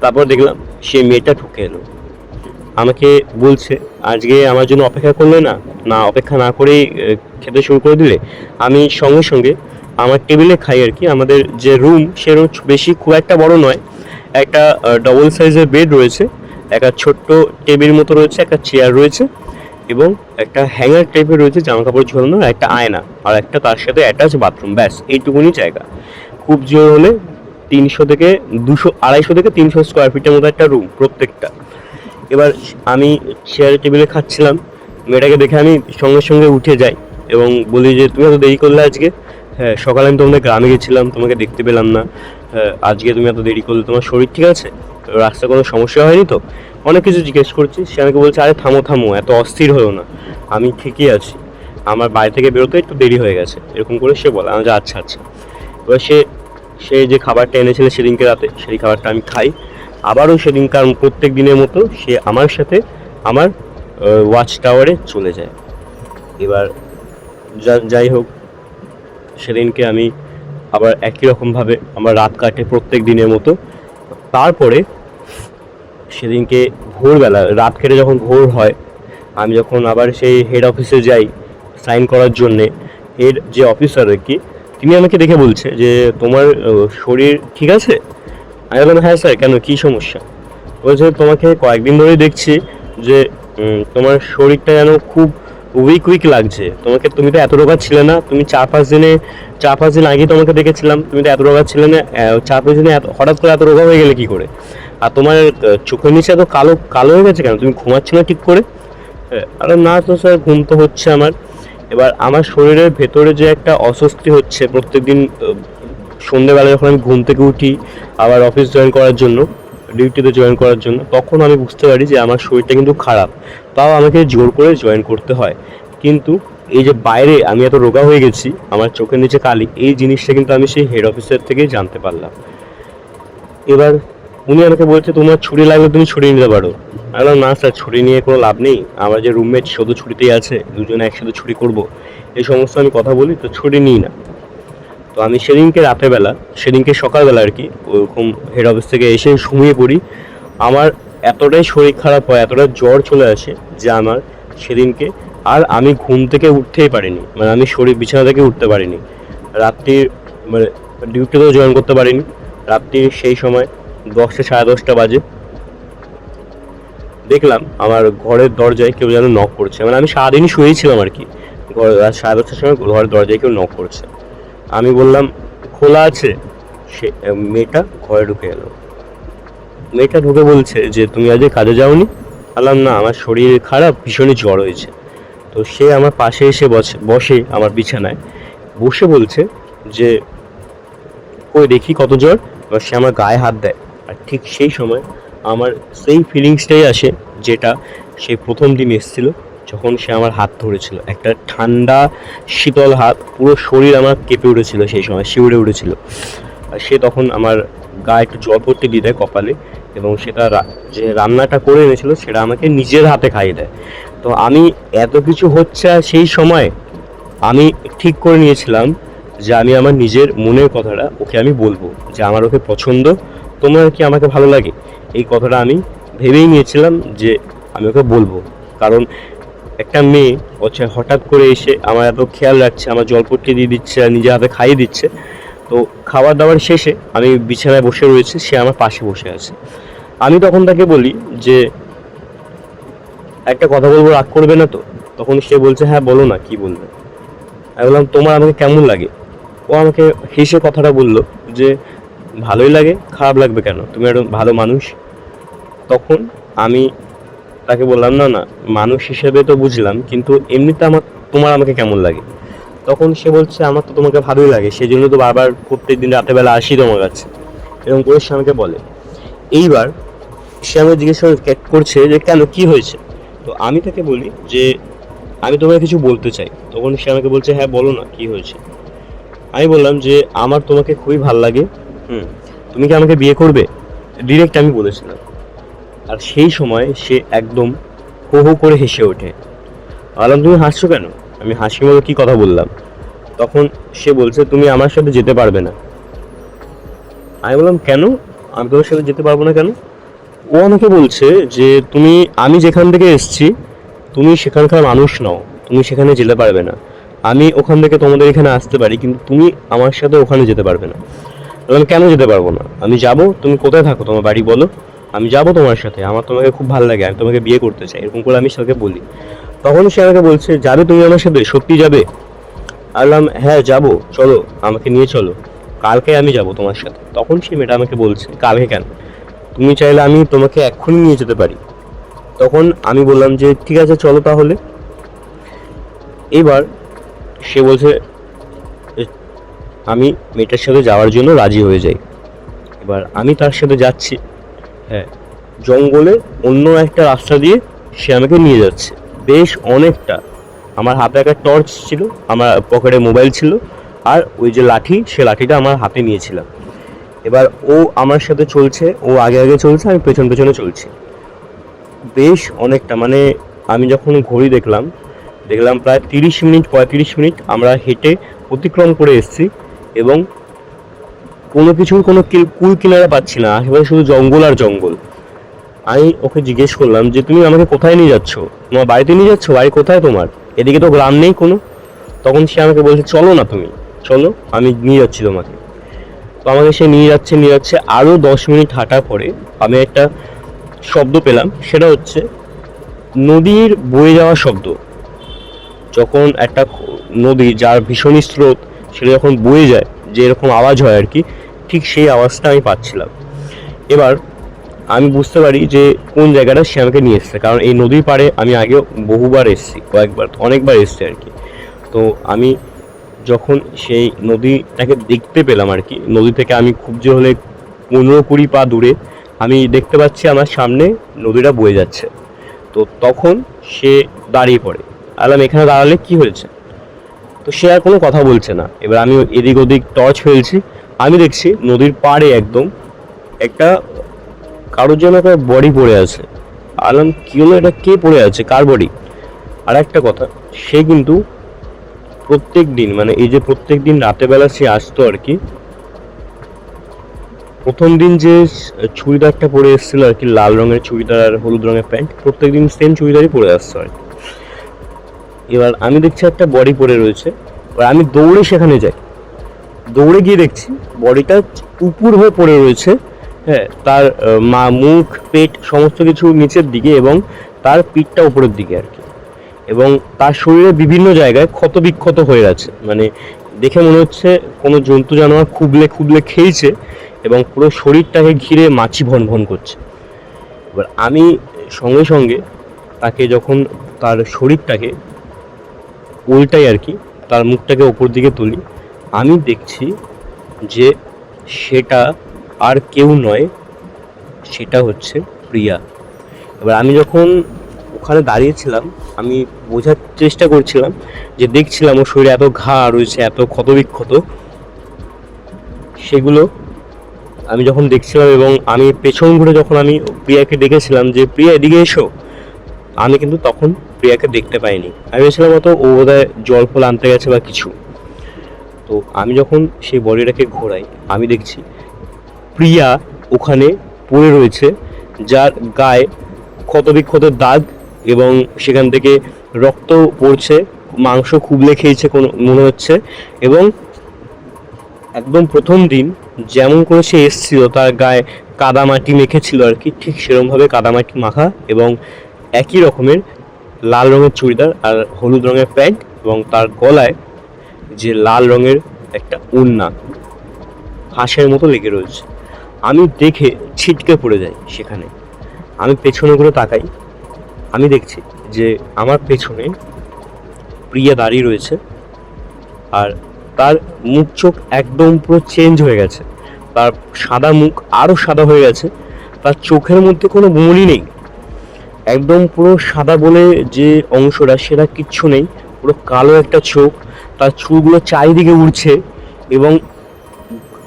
তারপর দেখলাম সে মেয়েটা ঢুকে এলো, আমাকে বলছে, আজকে আমার জন্য অপেক্ষা করলে না, না অপেক্ষা না করেই খেতে শুরু করে দিলে? আমি সঙ্গে সঙ্গে আমার টেবিলে খাই আর কি, আমাদের যে রুম সে রুম বেশি খুব একটা বড় নয়, একটা ডবল সাইজের বেড রয়েছে, একটা ছোট্ট টেবিল মতো রয়েছে, একটা চেয়ার রয়েছে, এবং একটা হ্যাঙ্গার টাইপের রয়েছে জামা কাপড় ঝোলানোর, একটা আয়না, আর একটা তার সাথে অ্যাটাচ বাথরুম, ব্যাস এইটুকুনি জায়গা। খুব জোর হলে 250 থেকে 300 স্কোয়ার ফিটের মতো একটা রুম প্রত্যেকটা। এবার আমি চেয়ারে টেবিলে খাচ্ছিলাম, মেয়েটাকে দেখে আমি সঙ্গে সঙ্গে উঠে যাই এবং বলি যে তুমি এত দেরি করলে আজকে? হ্যাঁ, সকালে আমি তোমাদের গ্রামে গেছিলাম, তোমাকে দেখতে পেলাম না। হ্যাঁ, আজকে তুমি এত দেরি করলে, তোমার শরীর ঠিক আছে? রাস্তায় কোনো সমস্যা হয়নি তো? অনেক কিছু জিজ্ঞেস করছি, সে আমাকে বলছে, আরে থামো থামো, এত অস্থির হলো না, আমি ঠিকই আছি, আমার বাড়ি থেকে বেরোতে একটু দেরি হয়ে গেছে, এরকম করে সে বলে। আমি আচ্ছা আচ্ছা। এবার সে যে খাবারটা এনেছিল সেদিনকে রাতে, সেই খাবারটা আমি খাই। আবারও সেদিনকার প্রত্যেক দিনের মতো সে আমার সাথে আমার ওয়াচ টাওয়ারে চলে যায়। এবার যাই হোক, সেদিনকে আমি আবার একই রকমভাবে আমার রাত কাটে প্রত্যেক দিনের মতো। তারপরে সেদিনকে ভোরবেলা রাত কেটে যখন ভোর হয়, আমি যখন আবার সেই হেড অফিসে যাই সাইন করার জন্যে, এর যে অফিসার আর কি, তিনি আমাকে দেখে বলছে যে তোমার শরীর ঠিক আছে? আমি বললাম হ্যাঁ স্যার, কেন, কী সমস্যা? বলছে তোমাকে কয়েকদিন ধরেই দেখছি যে তোমার শরীরটা যেন খুব উইক লাগছে তোমাকে। তুমি তো এত রোগা ছিলে না, তুমি 4-5 দিন আগে তোমাকে দেখেছিলাম, তুমি তো এত রোগা ছিলে না, 4-5 দিনে হঠাৎ করে এত রোগা হয়ে গেলে কি করে? আর তোমার চোখের নিচে এত কালো কালো হয়ে গেছে কেন? তুমি ঘুমাচ্ছ না ঠিক করে? আরে না তো স্যার, ঘুম তো হচ্ছে আমার। এবার আমার শরীরের ভেতরে যে একটা অস্বস্তি হচ্ছে প্রত্যেকদিন সন্ধ্যেবেলা যখন আমি ঘুম থেকে উঠি আবার অফিস জয়েন করার জন্য, ডিউটিতে জয়েন করার জন্য, তখন আমি বুঝতে পারি যে আমার শরীরটা কিন্তু খারাপ। তাও আমাকে জোর করে জয়েন করতে হয়। কিন্তু এই যে বাইরে আমি এত রোগা হয়ে গেছি, আমার চোখের নিচে কালি, এই জিনিসটা কিন্তু আমি সেই হেড অফিসার থেকেই জানতে পারলাম। এবার উনি আমাকে বলছে তোমার ছুটি লাগলে তুমি ছুটি নিতে পারো। আমি বললাম না স্যার, ছুটি নিয়ে কোনো লাভ নেই, আমার যে রুমমেট শুধু ছুটিতেই আছে, দুজনে একসাথে ছুটি করব, এই সমস্ত আমি কথা বলি, তো ছুটি নিই না। তো আমি সেদিনকে রাতের বেলা, সেদিনকে সকালবেলা আর কি, ওরকম হেড অফিস থেকে এসে ঘুমিয়ে পড়ি। আমার এতটাই শরীর খারাপ হয়, এতটা জ্বর চলে আসে যে আমার সেদিনকে আর আমি ঘুম থেকে উঠতেই পারিনি, মানে আমি বিছানা থেকে উঠতে পারিনি। রাত্রির মানে ডিউটিতেও জয়েন করতে পারিনি। রাত্রির সেই সময় 10টা 10:30 বাজে, দেখলাম আমার ঘরের দরজায় কেউ যেন নক করছে। মানে আমি সারাদিনই শুয়েছিলাম আর কি, রাত 10:30টার সময় ঘরের দরজায় কেউ নক করছে। আমি বললাম খোলা আছে। সে মেয়েটা ঘরে ঢুকে এলো। মেয়েটা ঢুকে বলছে যে তুমি আজকে কাজে যাওনি? বললাম না, আমার শরীর খারাপ, ভীষণই জ্বর হয়েছে। তো সে আমার পাশে এসে বসে আমার বিছানায়, বসে বলছে যে কই দেখি কত জ্বর। এবার সে আমার গায়ে হাত দেয়। আর ঠিক সেই সময় আমার সেই ফিলিংসটাই আসে যেটা সে প্রথম দিন এসেছিল, যখন সে আমার হাত ধরেছিল। একটা ঠান্ডা শীতল হাত, পুরো শরীর আমার কেঁপে উঠেছিল, সেই সময় শিউরে উঠেছিল। আর সে তখন আমার গায়ে একটু জল পড়তে দিয়ে দেয় কপালে, এবং সেটা যে রান্নাটা করে এনেছিল সেটা আমাকে নিজের হাতে খাইয়ে দেয়। তো আমি এত কিছু হচ্ছে, আর সেই সময় আমি ঠিক করে নিয়েছিলাম যে আমি আমার নিজের মনের কথাটা ওকে আমি বলবো, যে আমার ওকে পছন্দ, তোমার কি আমাকে ভালো লাগে, এই কথাটা আমি ভেবেই নিয়েছিলাম যে আমি ওকে বলবো। কারণ একটা মেয়ে হচ্ছে হঠাৎ করে এসে আমার এত খেয়াল রাখছে, আমার জলপট্টি দিয়ে দিচ্ছে আর নিজের হাতে খাইয়ে দিচ্ছে। তো খাবার দাবার শেষে আমি বিছানায় বসে রয়েছি, সে আমার পাশে বসে আছে। আমি তখন তাকে বলি যে একটা কথা বলবো, রাগ করবে না তো? তখন সে বলছে হ্যাঁ বলো না, কি বলবে। আমি বললাম তোমার আমাকে কেমন লাগে? ও আমাকে হেসে কথাটা বললো যে ভালোই লাগে, খারাপ লাগবে কেন, তুমি একটা ভালো মানুষ। তখন আমি তাকে বললাম না না, মানুষ হিসেবে তো বুঝলাম, কিন্তু এমনিতে তোমার আমাকে কেমন লাগে? তখন সে বলছে আমার তো তোমাকে ভালোই লাগে, সেই জন্য তো বারবার প্রত্যেক দিন রাতের বেলা আসি তোমার কাছে, এরকম করে সে আমাকে বলে। এইবার সে আমাকে জিজ্ঞেস করছে যে কেন, কি হয়েছে? তো আমি তাকে বলি যে আমি তোমাকে কিছু বলতে চাই। তখন সে আমাকে বলছে হ্যাঁ বলো না, কি হয়েছে? আমি বললাম যে আমার তোমাকে খুবই ভালো লাগে, তুমি কি আমাকে বিয়ে করবে? ডিরেক্ট আমি বলেছিলাম। আর সেই সময় সে একদম হো হো করে হেসে ওঠে। বললাম তুমি হাসছো কেন? আমি হাসি মতো কি কথা বললাম? তখন সে বলছে তুমি আমার সাথে যেতে পারবে না। আমি বললাম কেন, আমি তোমার সাথে যেতে পারবো না কেন? ও আমাকে বলছে যে আমি যেখান থেকে এসেছি তুমি সেখানকার মানুষ নও, তুমি সেখানে যেতে পারবে না। আমি ওখান থেকে তোমাদের এখানে আসতে পারি, কিন্তু তুমি আমার সাথে ওখানে যেতে পারবে না। বললাম কেন যেতে পারবো না? আমি যাব, তুমি কোথায় থাকো, তোমার বাড়ি বলো, আমি যাব তোমার সাথে, আমার তোমাকে খুব ভালো লাগে, আমি তোমাকে বিয়ে করতে চাই, এরকম করে আমি সেটাকে বলি। তখন সে আমাকে বলছে যাবে তুমি আমার সাথে, সত্যি যাবে? বললাম হ্যাঁ যাব, চলো আমাকে নিয়ে চলো, কালকে আমি যাব তোমার সাথে। তখন সে মেয়েটা আমাকে বলছে কালকে কেন, তুমি চাইলে আমি তোমাকে এক্ষুনি নিয়ে যেতে পারি। তখন আমি বললাম যে ঠিক আছে চলো তাহলে। এবার সে বলছে আমি মেয়েটার সাথে যাওয়ার জন্য রাজি হয়ে যাই। এবার আমি তার সাথে যাচ্ছি, হ্যাঁ, জঙ্গলে অন্য একটা রাস্তা দিয়ে সে আমাকে নিয়ে যাচ্ছে, বেশ অনেকটা। আমার হাতে একটা টর্চ ছিল, আমার পকেটে মোবাইল ছিল, আর ওই যে লাঠি, সে লাঠিটা আমার হাতে নিয়েছিলাম। এবার ও আমার সাথে চলছে, ও আগে আগে চলছে, আমি পেছনে চলছি। বেশ অনেকটা, মানে আমি যখন ঘড়ি দেখলাম প্রায় 35 মিনিট আমরা হেঁটে অতিক্রম করে এসেছি, এবং কোনো কিছুর কোনো কুল কিনারা পাচ্ছি না, আশেপাশে শুধু জঙ্গল আর জঙ্গল। আমি ওকে জিজ্ঞেস করলাম যে তুমি আমাকে কোথায় নিয়ে যাচ্ছ, তোমার বাড়িতে নিয়ে যাচ্ছ, বাড়ি কোথায় তোমার, এদিকে তো গ্রাম নেই কোনো। তখন সে আমাকে বলছে চলো না, তুমি চলো, আমি নিয়ে যাচ্ছি তোমাকে। তো আমাকে সে নিয়ে যাচ্ছে। আরও 10 মিনিট হাঁটার পরে আমি একটা শব্দ পেলাম, সেটা হচ্ছে নদীর বয়ে যাওয়া শব্দ। যখন একটা নদী যার ভীষণ স্রোত, সেটা যখন বয়ে যায় যে এরকম আওয়াজ হয় আর কি, ঠিক সেই আওয়াজটা আমি পাচ্ছিলাম। এবার আমি বুঝতে পারি যে কোন জায়গাটা সে আমাকে নিয়ে এসছে, কারণ এই নদীর পাড়ে আমি আগেও বহুবার এসেছি, অনেকবার এসেছি আর কি। তো আমি যখন সেই নদীটাকে দেখতে পেলাম আর কি, নদী থেকে আমি খুব যে হলে 15-20 পা দূরে আমি দেখতে পাচ্ছি আমার সামনে নদীটা বয়ে যাচ্ছে। তো তখন সে দাঁড়িয়ে পড়ে। আলাম এখানে দাঁড়ালে কি হয়েছে? তো সে আর কোনো কথা বলছে না। এবার আমি এদিক ওদিক টর্চ ফেলছি, আমি দেখছি নদীর পাড়ে একদম একটা কারোর জন্য একটা বডি পড়ে আছে। আলাম কি হলো, এটা কে পড়ে আছে, কার বডি? আর একটা কথা, সে কিন্তু প্রত্যেক দিন, মানে এই যে প্রত্যেক দিন রাতের বেলা সে আসতো আর কি, প্রথম দিন যে চুড়িদারটা পরে এসেছিল আর কি, লাল রঙের চুড়িদার আর হলুদ রঙের প্যান্ট, প্রত্যেকদিন সেম চুড়িদারই পরে আসতো আর কি। এবার আমি দেখছি একটা বডি পড়ে রয়েছে। এবার আমি দৌড়ে সেখানে যাই, দৌড়ে গিয়ে দেখছি বডিটা উপুর হয়ে পড়ে রয়েছে। হ্যাঁ, তার মুখ, পেট সমস্ত কিছু নিচের দিকে, এবং তার পিঠটা উপরের দিকে আর কি, এবং তার শরীরে বিভিন্ন জায়গায় ক্ষত বিক্ষত হয়ে আছে। মানে দেখে মনে হচ্ছে কোনো জন্তু জানোয়ার খুবলে খেয়েছে, এবং পুরো শরীরটাকে ঘিরে মাছি ভন ভন করছে। এবার আমি সঙ্গে সঙ্গে তাকে যখন তার শরীরটাকে উল্টাই আর কি, তার মুখটাকে ওপর দিকে তুলি, আমি দেখছি যে সেটা আর কেউ নয়, সেটা হচ্ছে প্রিয়া। এবার আমি যখন ওখানে দাঁড়িয়েছিলাম, আমি বোঝার চেষ্টা করছিলাম, যে দেখছিলাম ওর শরীরে এত ঘা রয়েছে, এত ক্ষতবিক্ষত, সেগুলো আমি যখন দেখছিলাম, এবং আমি পেছন ঘুরে যখন আমি প্রিয়াকে ডেকেছিলাম যে প্রিয়া এদিকে এসো, আমি কিন্তু তখন প্রিয়াকে দেখতে পাইনি। আমি ভেবেছিলাম হয়তো ও বোধহয় জল ফল আনতে গেছে বা কিছু। তো আমি যখন সেই বডিটাকে ঘোরাই, আমি দেখছি প্রিয়া ওখানে পড়ে রয়েছে, যার গায়ে ক্ষতবিক্ষত দাগ, এবং সেখান থেকে রক্ত পড়ছে, মাংস খুবলে খেয়েছে কোনো মনে হচ্ছে। এবং একদম প্রথম দিন যেমন করে সে এসেছিল, তার গায়ে কাদামাটি মেখেছিল আর কি, ঠিক সেরকমভাবে কাদামাটি মাখা, এবং একই রকমের লাল রঙের চুড়িদার আর হলুদ রঙের প্যান্ট, এবং তার গলায় যে লাল রঙের একটা ওড়না হাঁসের মতো লেগে রয়েছে। আমি দেখে ছিটকে পড়ে যাই সেখানে। আমি পেছনে ঘুরে তাকাই, আমি দেখছি যে আমার পেছনে প্রিয়া দাঁড়িয়ে রয়েছে, আর তার মুখ চোখ একদম পুরো চেঞ্জ হয়ে গেছে। তার সাদা মুখ আরও সাদা হয়ে গেছে, তার চোখের মধ্যে কোনো মলি নেই, একদম পুরো সাদা বলে যে অংশটা সেটা কিচ্ছু নেই, পুরো কালো একটা চোখ, তার চুলগুলো চারিদিকে উড়ছে। এবং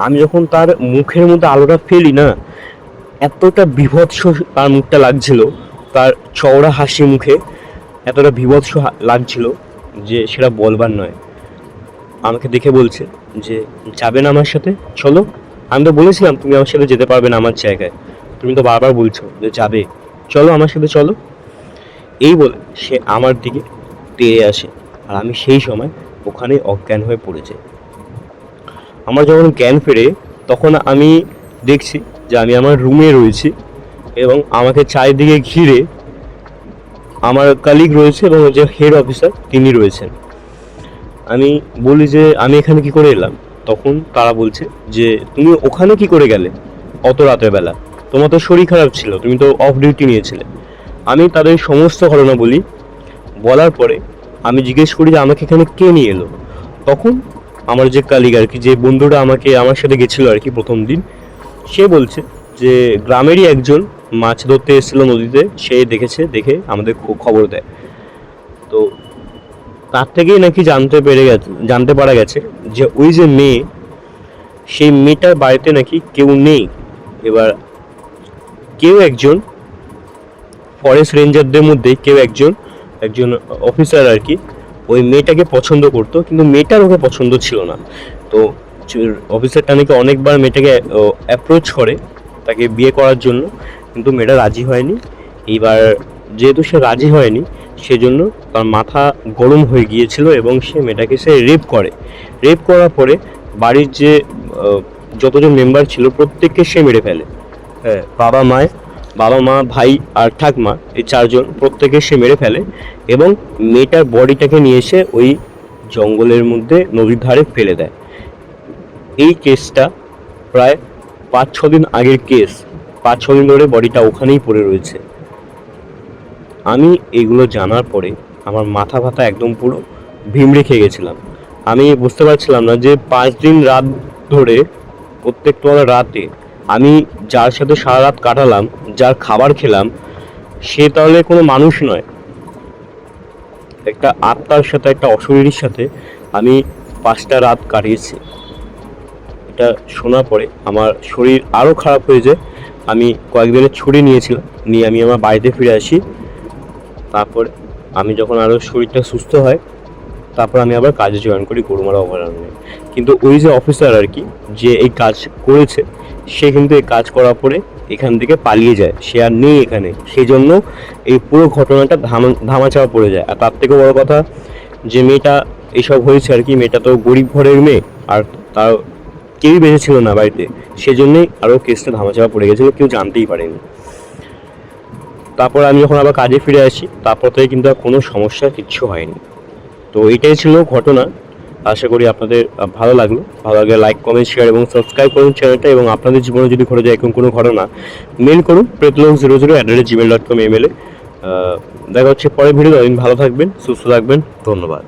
আমি যখন তার মুখের মধ্যে আলোটা ফেলি না, এতটা বীভৎস তার মুখটা লাগছিল, তার চওড়া হাসি মুখে এতটা বীভৎস লাগছিল যে সেটা বলবার নয়। আমাকে দেখে বলছে যে যাবে না আমার সাথে, চলো। আমি তো বলেছিলাম তুমি আমার সাথে যেতে পারবে না আমার জায়গায়, তুমি তো বারবার বলছো যে যাবে, চলো আমার সাথে চলো। এই বলে সে আমার দিকে তেড়ে আসে, আর আমি সেই সময় ওখানে অজ্ঞান হয়ে পড়ে যাই। আমার যখন জ্ঞান ফেরে, তখন আমি দেখছি যে আমি আমার রুমে রয়েছি, এবং আমাকে চারিদিকে ঘিরে আমার কলিগ রয়েছে, এবং যে হেড অফিসার তিনি রয়েছেন। আমি বলি যে আমি এখানে কি করে এলাম? তখন তারা বলছে যে তুমি ওখানে কি করে গেলে অত রাতের বেলা, তোমার তো শরীর খারাপ ছিল, তুমি তো অফ ডিউটি নিয়েছিলে। আমি তাদের সমস্ত ঘটনা বলি, বলার পরে আমি জিজ্ঞেস করি যে আমাকে এখানে কে নিয়ে এলো। তখন আমার যে কালিগ আর কি, যে বন্ধুটা আমার সাথে গেছিলো আর কি প্রথম দিন, সে বলছে যে গ্রামেরই একজন মাছ ধরতে এসেছিল নদীতে, সে দেখেছে, দেখে আমাদের খবর দেয়। তো তার থেকেই নাকি জানতে পারা গেছে যে ওই যে মেয়ে, সেই মেয়েটার বাড়িতে নাকি কেউ নেই। এবার কেউ একজন ফরেস্ট রেঞ্জারদের মধ্যে কেউ একজন একজন অফিসার আর কি ওই মেয়েটাকে পছন্দ করতো, কিন্তু মেয়েটার ওকে পছন্দ ছিল না। তো অফিসারটা নাকি অনেকবার মেয়েটাকে অ্যাপ্রোচ করে তাকে বিয়ে করার জন্য, কিন্তু মেয়েটা রাজি হয়নি। এইবার যেহেতু সে রাজি হয়নি, সেজন্য তার মাথা গরম হয়ে গিয়েছিল এবং সে মেয়েটাকে রেপ করে। রেপ করার পরে বাড়ির যে যতজন মেম্বার ছিল প্রত্যেককে সে মেরে ফেলে। হ্যাঁ, বাবা মা ভাই আর ঠাকমা, এই চারজন প্রত্যেকে সে মেরে ফেলে এবং মেয়েটার বডিটাকে নিয়ে এসে ওই জঙ্গলের মধ্যে নদীর ধারে ফেলে দেয়। এই কেসটা প্রায় 5-6 দিন আগের কেস। 5-6 দিন ধরে বডিটা ওখানেই পড়ে রয়েছে। আমি এগুলো জানার পরে আমার মাথা ফাথা একদম পুরো ভিমড়ে খেয়ে গেছিলাম। আমি বুঝতে পারছিলাম না যে 5 দিন রাত ধরে প্রত্যেকটা রাতে আমি যার সাথে সারা রাত কাটালাম, যার খাবার খেলাম, সে তাহলে কোনো মানুষ নয়, একটা আত্মার সাথে, একটা অশরীরীর সাথে আমি 5টা রাত কাটিয়েছি। এটা শোনার পরে আমার শরীর আরও খারাপ হয়ে যায়। আমি কয়েকদিনের ছুটি নিয়েছিলাম, নিয়ে আমি আমার বাড়িতে ফিরে আসি। তারপরে আমি যখন আরও শরীরটা সুস্থ হয়, তারপর আমি আবার কাজে জয়েন করি গরুমারা অভয়ারণ্যে। কিন্তু ওই যে অফিসার আর কি, যে এই কাজ করেছে, সে কিন্তু এই কাজ করার পরে এখান থেকে পালিয়ে যায়, সে আর নেই এখানে। সেই জন্য এই পুরো ঘটনাটা ধামাচাপা পড়ে যায়। আর তার থেকে বড় কথা, যে মেয়েটা এইসব হয়েছে আর কি, মেয়েটা তো গরিব ঘরের মেয়ে, আর তার কেউই বেঁচে ছিল না বাড়িতে, সেজন্যই আরও কেসটা ধামাচাপা পড়ে গেছিলো, কেউ জানতেই পারেনি। তারপর আমি যখন আবার কাজে ফিরে আসি, তারপর থেকে কিন্তু আর কোনো সমস্যা কিচ্ছু হয়নি। তো এইটাই ছিল ঘটনা। আশা করি আপনাদের ভালো লাগলো। ভালো লাগলে লাইক, কমেন্ট, শেয়ার এবং সাবস্ক্রাইব করুন চ্যানেলটা। এবং আপনাদের জীবনে যদি ঘটে যায় এরকম কোনো ঘটনা, মেল করুন pretlong00@gmail.com ইমেলে। দেখা হচ্ছে পরের ভিডিও। ভালো থাকবেন, সুস্থ থাকবেন, ধন্যবাদ।